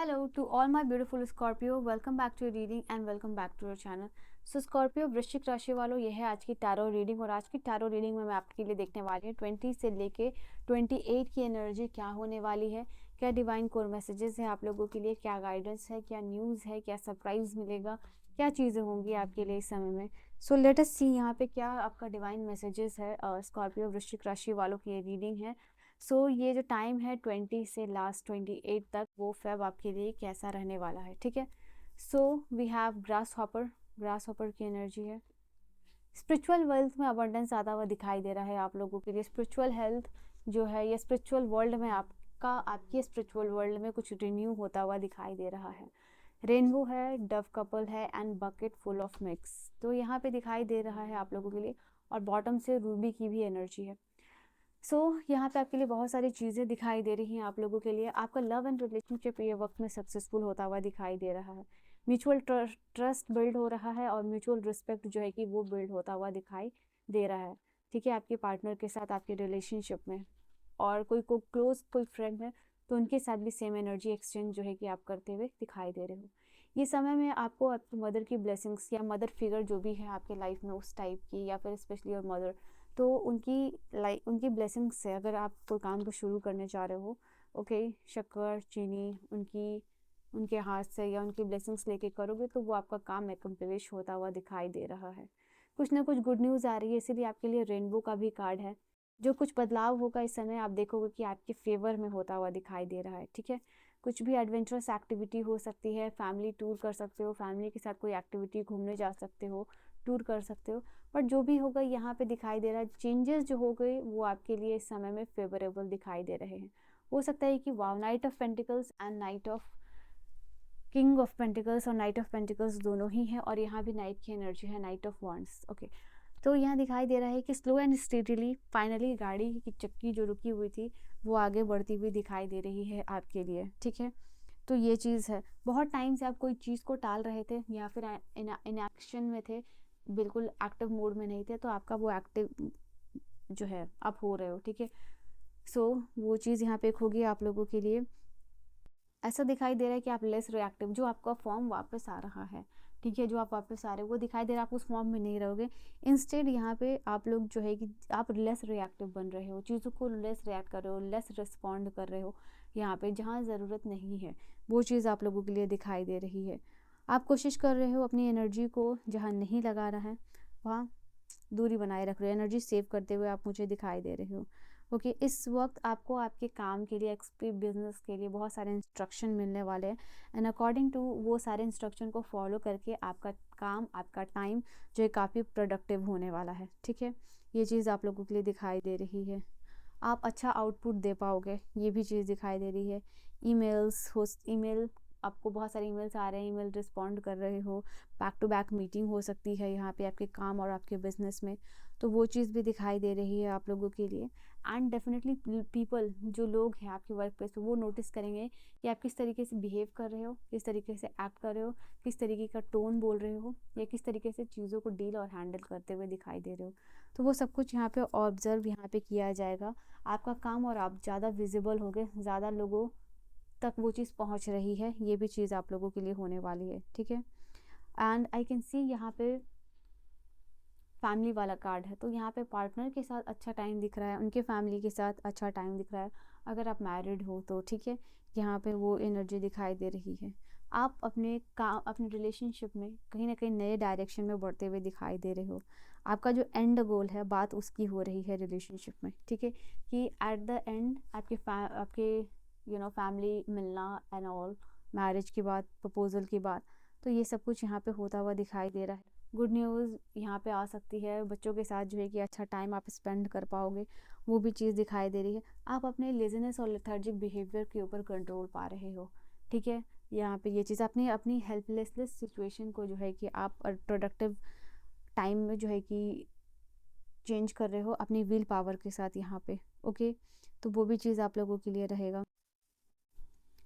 Hello to all my beautiful Scorpio. Welcome back to your reading and welcome back to your channel. So Scorpio वृश्चिक राशि वालों, यह है आज की टैरो रीडिंग और आज की टैरो रीडिंग में मैं आपके लिए देखने वाली हूँ 20 से लेके 28 की एनर्जी क्या होने वाली है, क्या डिवाइन कोर मैसेजेस है आप लोगों के लिए, क्या गाइडेंस है, क्या न्यूज़ है, क्या सरप्राइज मिलेगा, क्या चीज़ें होंगी आपके लिए इस समय में। सो लेट अस सी यहाँ पे क्या आपका डिवाइन मैसेजेस है। स्कॉर्पियो वृश्चिक राशि वालों की ये रीडिंग है। ये जो टाइम है 20 से लास्ट 28 तक, वो फेब आपके लिए कैसा रहने वाला है, ठीक है। वी हैव ग्रास हॉपर की एनर्जी है। स्पिरिचुअल वेल्थ में अबंडेंस आता हुआ दिखाई दे रहा है आप लोगों के लिए। स्पिरिचुअल हेल्थ जो है, ये स्पिरिचुअल वर्ल्ड में आपकी स्पिरिचुअल वर्ल्ड में कुछ रिन्यू होता हुआ दिखाई दे रहा है। रेनबो है, डव कपल है and bucket full of mix, तो यहाँ पे दिखाई दे रहा है आप लोगों के लिए। और बॉटम से रूबी की भी एनर्जी है। यहाँ पे आपके लिए बहुत सारी चीज़ें दिखाई दे रही हैं आप लोगों के लिए। आपका लव एंड रिलेशनशिप ये वक्त में सक्सेसफुल होता हुआ दिखाई दे रहा है। म्यूचुअल ट्रस्ट बिल्ड हो रहा है और म्यूचुअल रिस्पेक्ट जो है कि वो बिल्ड होता हुआ दिखाई दे रहा है, ठीक है, आपके पार्टनर के साथ आपके रिलेशनशिप में। और कोई क्लोज कोई फ्रेंड है तो उनके साथ भी सेम एनर्जी एक्सचेंज जो है कि आप करते हुए दिखाई दे रहे हो। ये समय में आपको आपकी मदर की ब्लेसिंग्स या मदर फिगर जो भी है आपके लाइफ में उस टाइप की, या फिर स्पेशली और मदर, तो उनकी ब्लेसिंग्स से अगर आप कोई काम को शुरू करने जा रहे हो, ओके, शक्कर चीनी उनके हाथ से या उनकी ब्लेसिंग्स लेके करोगे तो वो आपका काम एकम्प्लिश होता हुआ दिखाई दे रहा है। कुछ ना कुछ गुड न्यूज़ आ रही है, इसीलिए आपके लिए रेनबो का भी कार्ड है। जो कुछ बदलाव होगा इस समय आप देखोगे कि आपके फेवर में होता हुआ दिखाई दे रहा है, ठीक है। कुछ भी एडवेंचरस एक्टिविटी हो सकती है, फैमिली टूर कर सकते हो, फैमिली के साथ कोई एक्टिविटी घूमने जा सकते हो, टूर कर सकते हो। बट जो भी होगा यहाँ पे दिखाई दे रहा है, चेंजेस जो हो गए वो आपके लिए इस समय में फेवरेबल दिखाई दे रहे हैं। हो सकता है कि wow, knight of pentacles and knight of king of pentacles और नाइट ऑफ पेंटिकल्स दोनों ही है, और यहाँ भी नाइट की एनर्जी है, नाइट ऑफ वॉन्ड्स, ओके। तो यहाँ दिखाई दे रहा है कि स्लो एंड स्टेडीली फाइनली गाड़ी की चक्की जो रुकी हुई थी वो आगे बढ़ती हुई दिखाई दे रही है आपके लिए, ठीक है। तो ये चीज़ है, बहुत टाइम से आप कोई चीज़ को टाल रहे थे या फिर इनएक्शन में थे, बिल्कुल एक्टिव मोड में नहीं थे, तो आपका वो एक्टिव जो है आप हो रहे हो, ठीक है। वो चीज़ यहाँ पे एक होगी आप लोगों के लिए। ऐसा दिखाई दे रहा है कि आप लेस रिएक्टिव, जो आपका फॉर्म वापस आ रहा है, ठीक है, जो आप वापस आ रहे हो वो दिखाई दे रहा है, आप उस फॉर्म में नहीं रहोगे। इंस्टेड यहाँ पे आप लोग जो है कि आप लेस रिएक्टिव बन रहे हो, चीज़ों को लेस रिएक्ट कर रहे हो, लेस रिस्पॉन्ड कर रहे हो यहाँ पे, जहाँ ज़रूरत नहीं है वो चीज़ आप लोगों के लिए दिखाई दे रही है। आप कोशिश कर रहे हो अपनी एनर्जी को जहाँ नहीं लगा रहा है वहाँ दूरी बनाए रख रहे हो, एनर्जी सेव करते हुए आप मुझे दिखाई दे रहे हो, ओके। इस वक्त आपको आपके काम के लिए, एक्सपी बिजनेस के लिए बहुत सारे इंस्ट्रक्शन मिलने वाले हैं, एंड अकॉर्डिंग टू वो सारे इंस्ट्रक्शन को फॉलो करके आपका काम, आपका टाइम जो है काफ़ी प्रोडक्टिव होने वाला है, ठीक है। ये चीज़ आप लोगों के लिए दिखाई दे रही है। आप अच्छा आउटपुट दे पाओगे, ये भी चीज़ दिखाई दे रही है। ईमेल, आपको बहुत सारे ईमेल्स आ रहे हैं, ईमेल रिस्पॉन्ड कर रहे हो, बैक टू बैक मीटिंग हो सकती है यहाँ पे आपके काम और आपके बिजनेस में, तो वो चीज़ भी दिखाई दे रही है आप लोगों के लिए। एंड डेफिनेटली पीपल, जो लोग हैं आपके वर्क प्लेस पे, वो नोटिस करेंगे कि आप किस तरीके से बिहेव कर रहे हो, किस तरीके से एक्ट कर रहे हो, किस तरीके का टोन बोल रहे हो, या किस तरीके से चीज़ों को डील और हैंडल करते हुए दिखाई दे रहे हो। तो वो सब कुछ यहाँ पे ऑब्जर्व यहाँ पे किया जाएगा, आपका काम, और आप ज़्यादा विजिबल होगे, ज़्यादा लोगों तक वो चीज़ पहुँच रही है, ये भी चीज़ आप लोगों के लिए होने वाली है, ठीक है। एंड आई कैन सी यहाँ पे फैमिली वाला कार्ड है, तो यहाँ पे पार्टनर के साथ अच्छा टाइम दिख रहा है, उनके फैमिली के साथ अच्छा टाइम दिख रहा है, अगर आप मैरिड हो तो, ठीक है। यहाँ पे वो एनर्जी दिखाई दे रही है। आप अपने रिलेशनशिप में कहीं ना कहीं नए डायरेक्शन में बढ़ते हुए दिखाई दे रहे हो। आपका जो एंड गोल है, बात उसकी हो रही है रिलेशनशिप में, ठीक है, कि एट द एंड आपके फैमिली मिलना एंड ऑल, मैरिज की बात, प्रपोजल की बात, तो ये सब कुछ यहाँ पे होता हुआ दिखाई दे रहा है। गुड न्यूज़ यहाँ पे आ सकती है, बच्चों के साथ जो है कि अच्छा टाइम आप स्पेंड कर पाओगे, वो भी चीज़ दिखाई दे रही है। आप अपने लेजीनेस और लेथार्जिक बिहेवियर के ऊपर कंट्रोल पा रहे हो, ठीक है। यहाँ पे ये चीज़ अपनी अपनी हेल्पलेसनेस सिचुएशन को जो है कि आप प्रोडक्टिव टाइम में जो है कि चेंज कर रहे हो अपनी विल पावर के साथ यहाँ पे, ओके। तो वो भी चीज़ आप लोगों के लिए रहेगा।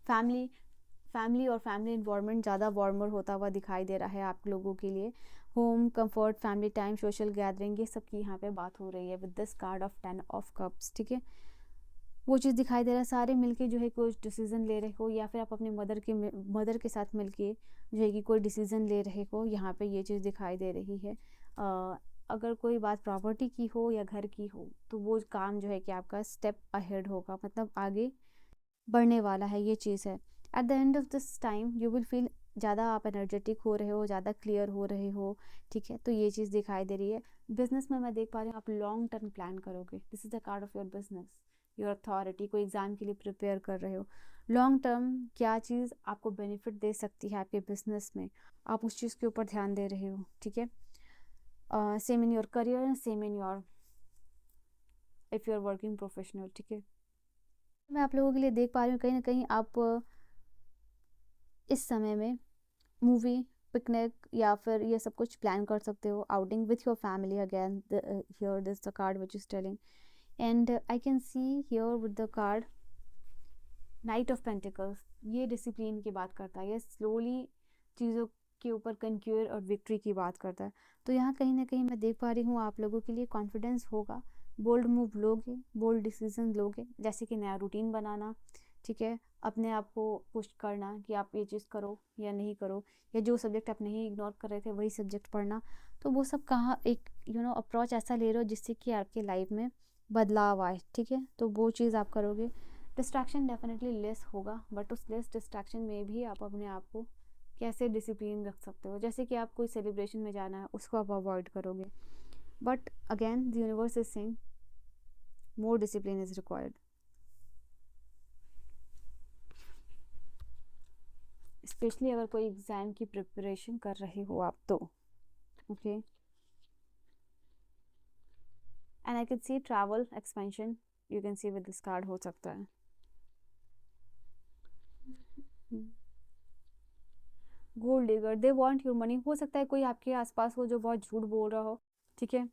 फैमिली और फैमिली इन्वायरमेंट ज़्यादा वार्मर होता हुआ दिखाई दे रहा है आप लोगों के लिए। Home comfort, family time, social gathering, ये सब की यहाँ पे बात हो रही है with this card of 10 of cups, ठीक है। वो चीज़ दिखाई दे रहा है। सारे मिलके जो है कुछ डिसीज़न ले रहे हो, या फिर आप अपने मदर के साथ मिलके जो है कि कोई डिसीज़न ले रहे हो, यहाँ पे ये चीज़ दिखाई दे रही है। अगर कोई बात प्रॉपर्टी की हो या घर की हो, तो वो काम जो है कि आपका स्टेप अहेड होगा, मतलब आगे बढ़ने वाला है, ये चीज़ है। At the end of this time you will feel ज़्यादा आप एनर्जेटिक हो रहे हो, ज़्यादा क्लियर हो रहे हो, ठीक है। तो ये चीज़ दिखाई दे रही है। बिजनेस में मैं देख पा रही हूँ आप लॉन्ग टर्म प्लान करोगे। This is the card of your business, your authority. कोई एग्ज़ाम के लिए प्रिपेयर कर रहे हो, लॉन्ग टर्म क्या चीज़ आपको बेनिफिट दे सकती है आपके बिजनेस में, आप उस चीज़ के ऊपर ध्यान दे रहे हो, ठीक है। Same in your career, same in your if you are working professional, ठीक है। मैं आप लोगों के लिए देख पा रही हूँ कहीं ना कहीं आप इस समय में मूवी, पिकनिक या फिर ये सब कुछ प्लान कर सकते हो, outing with your family. Again here this the card which is telling, and I can see here with the card night of pentacles. ये डिसिप्लिन की बात करता है, ये स्लोली चीज़ों के ऊपर कंक्यूर और विक्ट्री की बात करता है। तो यहाँ कहीं ना कहीं मैं देख पा रही हूँ आप लोगों के लिए कॉन्फिडेंस होगा, बोल्ड मूव लोगे, बोल्ड डिसीजन लोगे, जैसे कि नया रूटीन बनाना, ठीक है। अपने आप को पुश करना कि आप ये चीज़ करो या नहीं करो, या जो सब्जेक्ट आप नहीं इग्नोर कर रहे थे वही सब्जेक्ट पढ़ना। तो वो सब कहाँ एक अप्रोच ऐसा ले रहे हो जिससे कि आपके लाइफ में बदलाव आए, ठीक है। तो वो चीज़ आप करोगे। डिस्ट्रैक्शन डेफिनेटली लेस होगा, बट उस लेस डिस्ट्रैक्शन में भी आप अपने आप को कैसे डिसिप्लिन रख सकते हो। जैसे कि आप कोई सेलिब्रेशन में जाना है, उसको आप अवॉइड करोगे, but again the universe is saying more discipline is required, specially अगर कोई एग्जाम की प्रिपरेशन कर रहे हो आप तो, okay. And I can see travel expansion, you can see with this card हो सकता है। Gold digger, they want your money. हो सकता है कोई आपके आसपास हो जो बहुत झूठ बोल रहा हो, ठीक है।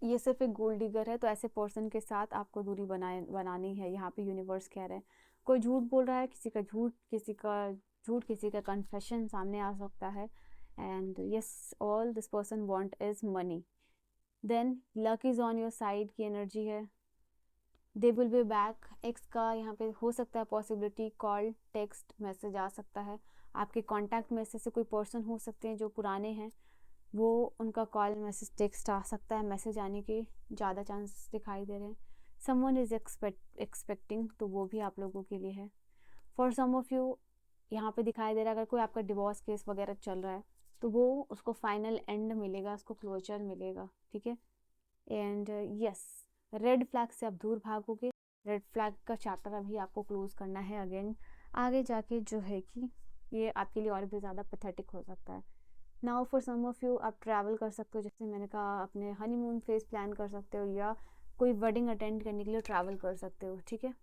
ये सिर्फ एक गोल्ड डिगर है, तो ऐसे पर्सन के साथ आपको दूरी बनानी है। यहाँ पे यूनिवर्स कह रहे हैं कोई झूठ बोल रहा है, किसी का कन्फेशन सामने आ सकता है। And yes, all this person want is money. Then luck is on your side की एनर्जी है। They will be back. Ex का यहाँ पे हो सकता है पॉसिबिलिटी, कॉल, टेक्स्ट, मैसेज आ सकता है। आपके कॉन्टैक्ट में से कोई पर्सन हो सकते हैं जो पुराने हैं, वो उनका कॉल, मैसेज, टेक्स्ट आ सकता है। मैसेज आने के ज़्यादा चांस दिखाई दे रहे हैं। समवन इज एक्सपेक्टिंग, तो वो भी आप लोगों के लिए है। फॉर सम ऑफ यू यहाँ पे दिखाई दे रहा है अगर कोई आपका डिवोर्स केस वगैरह चल रहा है, तो वो उसको फाइनल एंड मिलेगा, उसको क्लोजर मिलेगा, ठीक है। एंड यस, रेड फ्लैग से आप दूर भागोगे। रेड फ्लैग का चैप्टर अभी आपको क्लोज करना है। अगेन आगे जाके जो है कि ये आपके लिए और भी ज़्यादा पैथेटिक हो सकता है। Now for some of you आप ट्रैवल कर सकते हो, जैसे मैंने कहा अपने हनीमून फेज प्लान कर सकते हो, या कोई वेडिंग अटेंड करने के लिए ट्रैवल कर सकते हो, ठीक है।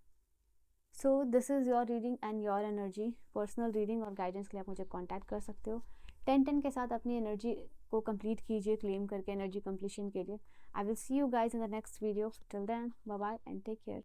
So this is your reading and your energy. Personal reading और गाइडेंस के लिए आप मुझे कॉन्टैक्ट कर सकते हो। 10-10 के साथ अपनी एनर्जी को कंप्लीट कीजिए, क्लेम करके एनर्जी कंप्लीशन के लिए। I will see you guys in the next video. Till then, bye bye and take care.